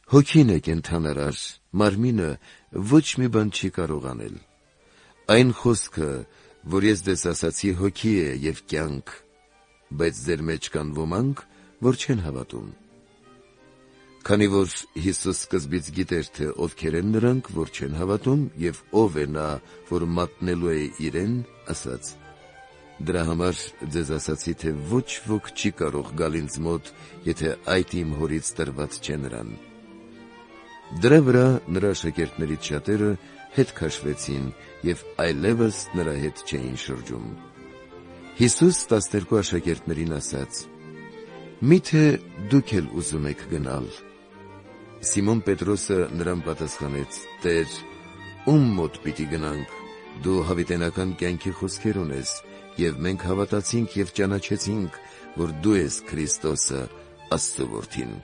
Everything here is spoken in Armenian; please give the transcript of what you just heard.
Հոգին է կենդանարար, մարմինը ոչ մի բան չի կարող անել։ Այն խոսքը, որ ես դες ասացի, հոգի է և կյանք, բայց ձեր մեջ կան ոմանք, որ չեն հավատում։ Քանի որ Հիսուս սկզբից գիտեր, թե ովքեր են նրանք, որ չեն հավատում, և ով է նա, որ մատնելու է իրեն, ասաց. «Դրա համար ձեզ ասացի, թե ոչ ոք չի կարող գալ ինձ մոտ, եթե այդ իմ հորից տրված չէ նրան»։ Դրա վրա նրա աշակերտներից շատերը հետ քաշվեցին և այլևս նրա հետ չէին շրջում։ Հիսուս 12 աշակերտներին ասաց. «Մի՞թե դուք էլ ուզում եք գնալ»։ Սիմոն Պետրոսը նրան պատասխանեց. «Տեր, ում մոտ պիտի գնանք, դու հավիտենական կյանքի խոսքեր ունես, և մենք հավատացինք և ճանաչեցինք, որ դու ես Քրիստոսը, Աստծու Որդին»։